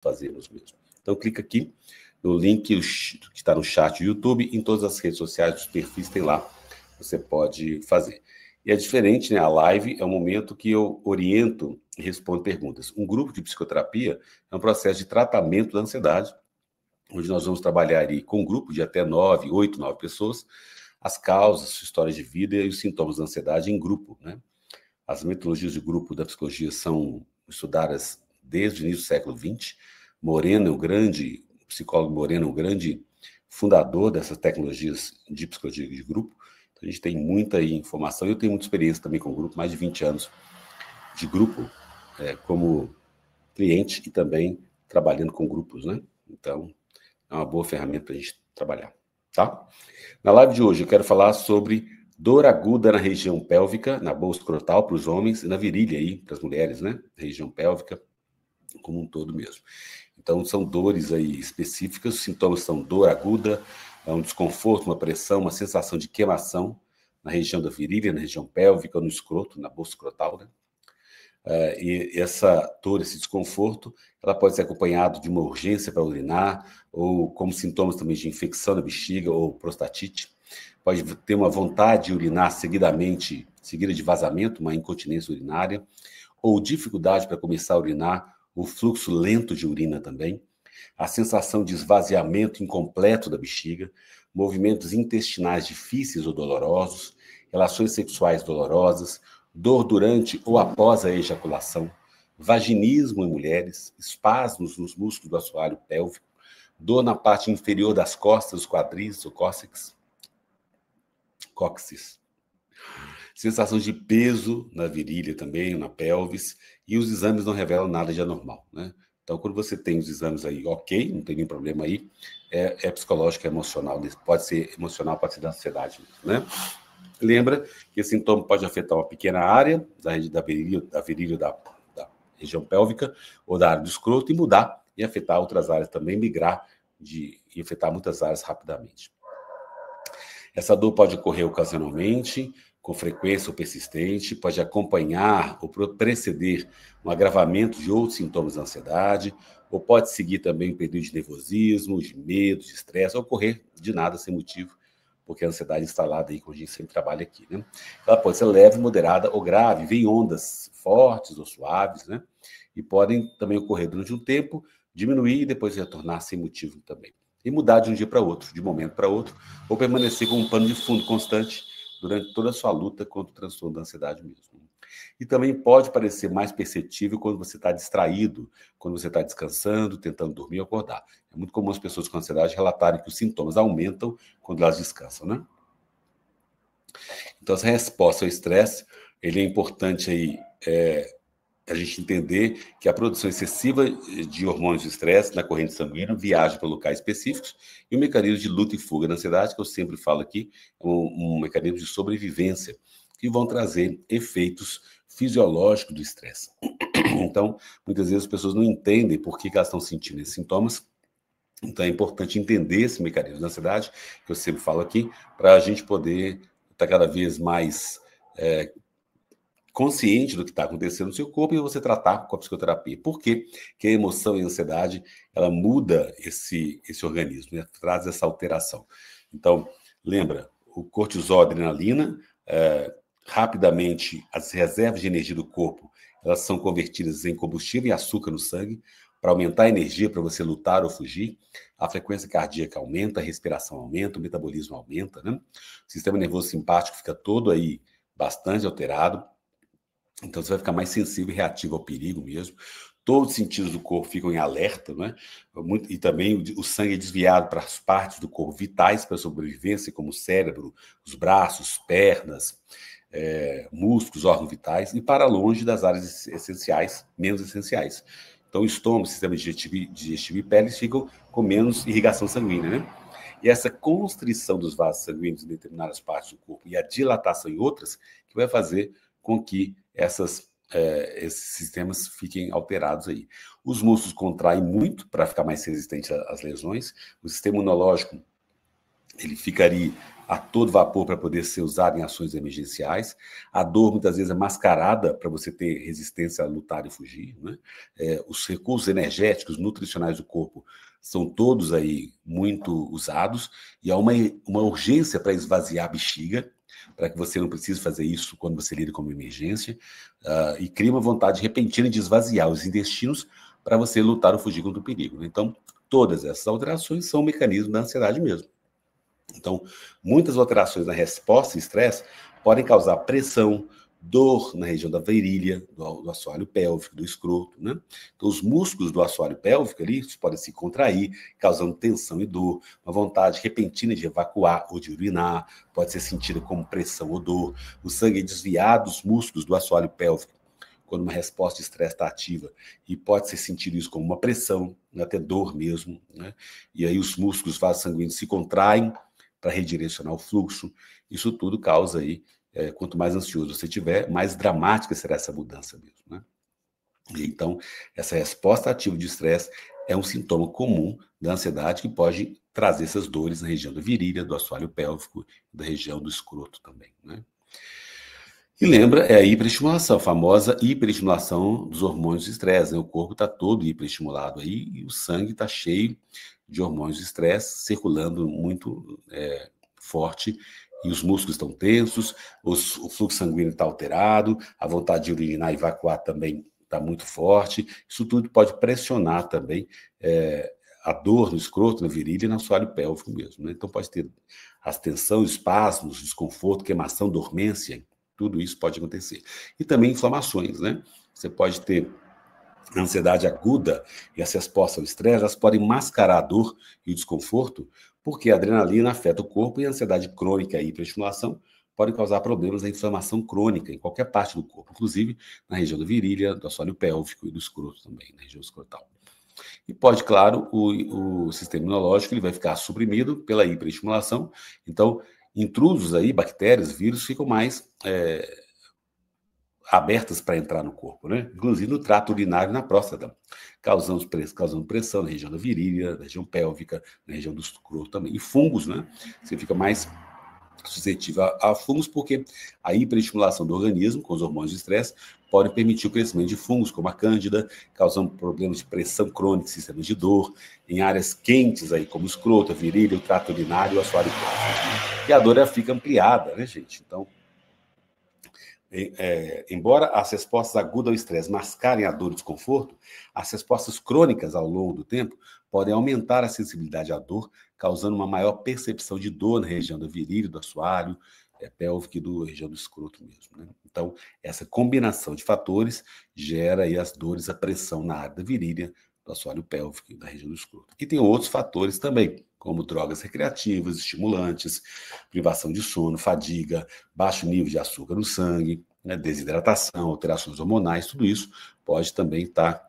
fazemos mesmo. Então, clica aqui no link que está no chat do YouTube, em todas as redes sociais, os perfis tem lá, você pode fazer. E é diferente, né? A live é um momento que eu oriento e respondo perguntas. Um grupo de psicoterapia é um processo de tratamento da ansiedade, onde nós vamos trabalhar aí com um grupo de até 8, 9 pessoas, as causas, histórias de vida e os sintomas da ansiedade em grupo, né? As metodologias de grupo da psicologia são estudadas desde o início do século XX. Moreno, o psicólogo Moreno, o grande fundador dessas tecnologias de psicologia de grupo. Então, a gente tem muita informação. Eu tenho muita experiência também com grupo, mais de 20 anos de grupo, como cliente e também trabalhando com grupos, né? Então, é uma boa ferramenta para a gente trabalhar, tá? Na live de hoje eu quero falar sobre dor aguda na região pélvica, na bolsa escrotal para os homens e na virilha aí para as mulheres, né? Região pélvica como um todo mesmo. Então são dores aí específicas, os sintomas são dor aguda, um desconforto, uma pressão, uma sensação de queimação na região da virilha, na região pélvica, no escroto, na bolsa escrotal, né? E essa dor, esse desconforto, ela pode ser acompanhado de uma urgência para urinar, ou como sintomas também de infecção da bexiga ou prostatite. Pode ter uma vontade de urinar seguidamente, seguida de vazamento, uma incontinência urinária, ou dificuldade para começar a urinar, o fluxo lento de urina também, a sensação de esvaziamento incompleto da bexiga, movimentos intestinais difíceis ou dolorosos, relações sexuais dolorosas, dor durante ou após a ejaculação, vaginismo em mulheres, espasmos nos músculos do assoalho pélvico, dor na parte inferior das costas, os quadris, o cóccix, sensação de peso na virilha também, na pelvis, e os exames não revelam nada de anormal, né? Então, quando você tem os exames aí, ok, não tem nenhum problema aí, é psicológico, é emocional, pode ser emocional, pode ser da ansiedade, né? Lembra que esse sintoma pode afetar uma pequena área da virilha da região pélvica ou da área do escroto e mudar e afetar outras áreas também, migrar e afetar muitas áreas rapidamente. Essa dor pode ocorrer ocasionalmente, com frequência ou persistente, pode acompanhar ou preceder um agravamento de outros sintomas da ansiedade, ou pode seguir também um período de nervosismo, de medo, de estresse, ou ocorrer de nada sem motivo, porque a ansiedade instalada aí, como a gente sempre trabalha aqui, né? Ela pode ser leve, moderada ou grave, vem ondas fortes ou suaves, né? E podem também ocorrer durante um tempo, diminuir e depois retornar sem motivo também. E mudar de um dia para outro, de um momento para outro, ou permanecer com um pano de fundo constante durante toda a sua luta contra o transtorno da ansiedade mesmo. E também pode parecer mais perceptível quando você está distraído, quando você está descansando, tentando dormir ou acordar. É muito comum as pessoas com ansiedade relatarem que os sintomas aumentam quando elas descansam, né? Então, essa resposta ao estresse, ele é importante aí, a gente entender que a produção excessiva de hormônios de estresse na corrente sanguínea viaja para locais específicos e o mecanismo de luta e fuga na ansiedade, que eu sempre falo aqui, é um mecanismo de sobrevivência, que vão trazer efeitos fisiológicos do estresse. Então, muitas vezes as pessoas não entendem por que elas estão sentindo esses sintomas. Então, é importante entender esse mecanismo da ansiedade, que eu sempre falo aqui, para a gente poder estar cada vez mais consciente do que está acontecendo no seu corpo e você tratar com a psicoterapia. Por quê? Porque a emoção e a ansiedade, ela muda esse organismo, né? Traz essa alteração. Então, lembra, o cortisol, a adrenalina, rapidamente as reservas de energia do corpo, elas são convertidas em combustível e açúcar no sangue para aumentar a energia para você lutar ou fugir. A frequência cardíaca aumenta, a respiração aumenta, o metabolismo aumenta, né? O sistema nervoso simpático fica todo aí bastante alterado. Então, você vai ficar mais sensível e reativo ao perigo mesmo. Todos os sentidos do corpo ficam em alerta, né? E também o sangue é desviado para as partes do corpo vitais para a sobrevivência, como o cérebro, os braços, pernas, músculos, órgãos vitais, e para longe das áreas essenciais, menos essenciais. Então, o estômago, o sistema digestivo e peles ficam com menos irrigação sanguínea, né? E essa constrição dos vasos sanguíneos em determinadas partes do corpo e a dilatação em outras, que vai fazer com que esses sistemas fiquem alterados aí. Os músculos contraem muito para ficar mais resistente às lesões. O sistema imunológico, ele ficaria a todo vapor para poder ser usado em ações emergenciais. A dor, muitas vezes, é mascarada para você ter resistência a lutar e fugir, né? Os recursos energéticos, nutricionais do corpo são todos aí muito usados, e há uma urgência para esvaziar a bexiga, para que você não precise fazer isso quando você lida com uma emergência, e cria uma vontade repentina de esvaziar os intestinos para você lutar ou fugir contra o perigo, né? Então, todas essas alterações são mecanismos da ansiedade mesmo. Então, muitas alterações na resposta ao estresse podem causar pressão, dor na região da virilha, do assoalho pélvico, do escroto, né? Então, os músculos do assoalho pélvico ali podem se contrair, causando tensão e dor, uma vontade repentina de evacuar ou de urinar, pode ser sentida como pressão ou dor. O sangue é desviado dos músculos do assoalho pélvico quando uma resposta de estresse está ativa, e pode ser sentido isso como uma pressão, até dor mesmo, né? E aí os músculos, os vasos sanguíneos se contraem para redirecionar o fluxo. Isso tudo causa aí, quanto mais ansioso você tiver, mais dramática será essa mudança mesmo, né? E então, essa resposta ativa de estresse é um sintoma comum da ansiedade que pode trazer essas dores na região da virilha, do assoalho pélvico, da região do escroto também, né? E lembra, é a hiperestimulação, a famosa hiperestimulação dos hormônios de estresse, né? O corpo está todo hiperestimulado aí e o sangue está cheio de hormônios de estresse, circulando muito forte, e os músculos estão tensos, o fluxo sanguíneo está alterado, a vontade de urinar e evacuar também está muito forte. Isso tudo pode pressionar também a dor no escroto, na virilha e no assoalho pélvico mesmo, né? Então pode ter tensão, espasmos, desconforto, queimação, dormência. Tudo isso pode acontecer. E também inflamações, né? Você pode ter ansiedade aguda e as respostas ao estresse, elas podem mascarar a dor e o desconforto, porque a adrenalina afeta o corpo e a ansiedade crônica e a hiperestimulação podem causar problemas da inflamação crônica em qualquer parte do corpo, inclusive na região da virilha, do assoalho pélvico e do escroto também, na região escrotal. E pode, claro, o sistema imunológico ele vai ficar suprimido pela hiperestimulação, então intrusos aí, bactérias, vírus, ficam mais abertas para entrar no corpo, né? Inclusive no trato urinário e na próstata, causando pressão na região da virilha, na região pélvica, na região do escroto também. E fungos, né? Você fica mais suscetível a fungos, porque a hiperestimulação do organismo com os hormônios de estresse pode permitir o crescimento de fungos, como a cândida, causando problemas de pressão crônica, sistemas de dor, em áreas quentes, aí, como o escroto, a virilha, o trato urinário e o assoalho pélvico. E a dor fica ampliada, né, gente? Então, embora as respostas agudas ao estresse mascarem a dor e o desconforto, as respostas crônicas ao longo do tempo podem aumentar a sensibilidade à dor, causando uma maior percepção de dor na região da virilha, do assoalho pélvico e da região do escroto mesmo, né? Então, essa combinação de fatores gera aí as dores, a pressão na área da virilha, do assoalho pélvico e da região do escroto. E tem outros fatores também, como drogas recreativas, estimulantes, privação de sono, fadiga, baixo nível de açúcar no sangue, né, desidratação, alterações hormonais, tudo isso pode também estar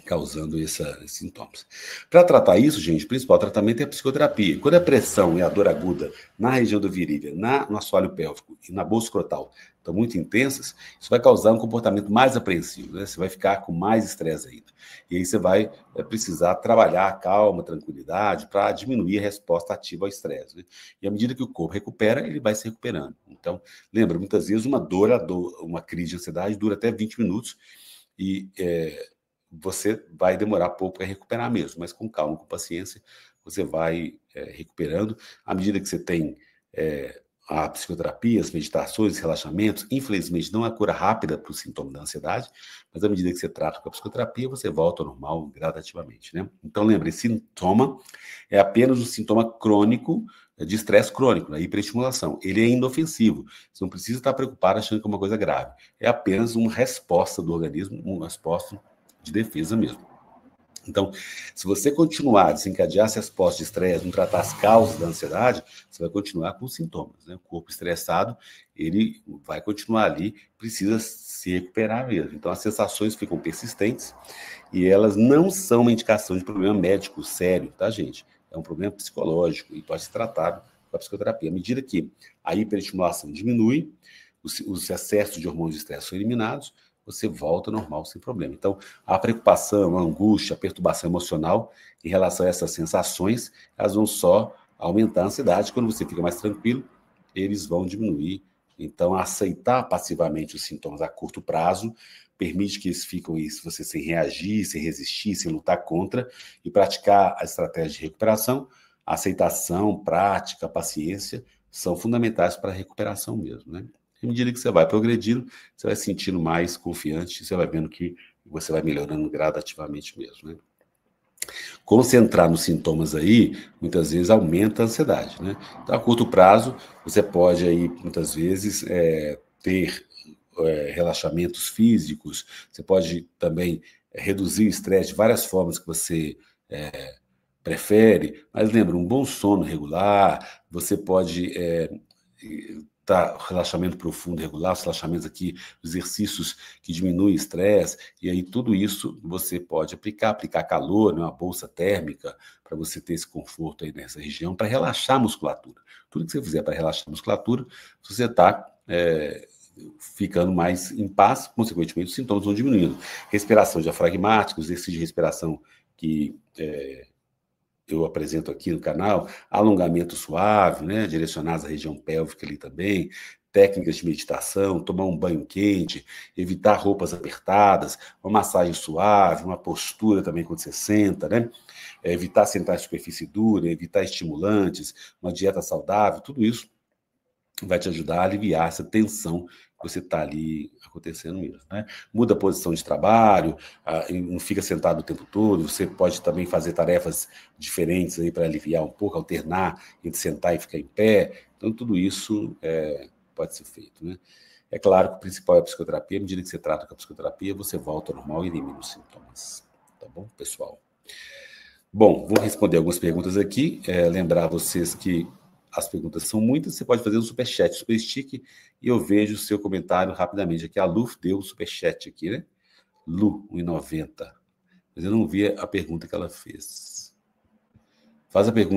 causando esses sintomas. Para tratar isso, gente, o principal tratamento é a psicoterapia. Quando a pressão e a dor aguda na região da virilha, no assoalho pélvico e na bolsa escrotal estão muito intensas, isso vai causar um comportamento mais apreensivo, né? Você vai ficar com mais estresse ainda. E aí você vai precisar trabalhar a calma, a tranquilidade, para diminuir a resposta ativa ao estresse, né? E à medida que o corpo recupera, ele vai se recuperando. Então, lembra, muitas vezes uma crise de ansiedade dura até 20 minutos e você vai demorar pouco para recuperar mesmo, mas com calma, com paciência, você vai recuperando. À medida que você tem a psicoterapia, as meditações, os relaxamentos, infelizmente não é a cura rápida para o sintoma da ansiedade, mas à medida que você trata com a psicoterapia, você volta ao normal gradativamente, né? Então, lembre, esse sintoma é apenas um sintoma crônico, de estresse crônico, né? Hiperestimulação. Ele é inofensivo. Você não precisa estar preocupado achando que é uma coisa grave. É apenas uma resposta do organismo, uma resposta de defesa mesmo. Então, se você continuar a desencadear essa resposta de estresse, não tratar as causas da ansiedade, você vai continuar com os sintomas, né? O corpo estressado, ele vai continuar ali, precisa se recuperar mesmo. Então, as sensações ficam persistentes e elas não são uma indicação de problema médico sério, tá, gente? É um problema psicológico e pode ser tratado com a psicoterapia. À medida que a hiperestimulação diminui, os excessos de hormônios de estresse são eliminados, você volta ao normal sem problema. Então, a preocupação, a angústia, a perturbação emocional em relação a essas sensações, elas vão só aumentar a ansiedade. Quando você fica mais tranquilo, eles vão diminuir. Então, aceitar passivamente os sintomas a curto prazo permite que eles fiquem isso, você sem reagir, sem resistir, sem lutar contra, e praticar a estratégia de recuperação. A aceitação, prática, paciência são fundamentais para a recuperação mesmo, né? À medida que você vai progredindo, você vai se sentindo mais confiante, você vai vendo que você vai melhorando gradativamente mesmo, né? Concentrar nos sintomas aí, muitas vezes aumenta a ansiedade, né? Então, a curto prazo, você pode aí, muitas vezes, ter relaxamentos físicos, você pode também reduzir o estresse de várias formas que você prefere, mas lembra, um bom sono regular, você pode relaxamento profundo regular, os relaxamentos aqui, exercícios que diminuem o estresse, e aí tudo isso você pode aplicar calor, né, uma bolsa térmica, para você ter esse conforto aí nessa região, para relaxar a musculatura. Tudo que você fizer para relaxar a musculatura, você está ficando mais em paz, consequentemente os sintomas vão diminuindo. Respiração diafragmática, exercício de respiração que eu apresento aqui no canal, alongamento suave, né, direcionados à região pélvica ali também, técnicas de meditação, tomar um banho quente, evitar roupas apertadas, uma massagem suave, uma postura também quando você senta, né? Evitar sentar em superfície dura, evitar estimulantes, uma dieta saudável, tudo isso vai te ajudar a aliviar essa tensão que você está ali acontecendo mesmo, né? Muda a posição de trabalho, não fica sentado o tempo todo, você pode também fazer tarefas diferentes aí para aliviar um pouco, alternar entre sentar e ficar em pé, então tudo isso pode ser feito, né? É claro que o principal é a psicoterapia, à medida que você trata com a psicoterapia, você volta ao normal e elimina os sintomas, tá bom, pessoal? Bom, vou responder algumas perguntas aqui, lembrar vocês que as perguntas são muitas, você pode fazer um superchat, super stick, e eu vejo o seu comentário rapidamente. Aqui a Lu deu o superchat aqui, né? Lu, 1,90. Mas eu não vi a pergunta que ela fez. Faz a pergunta.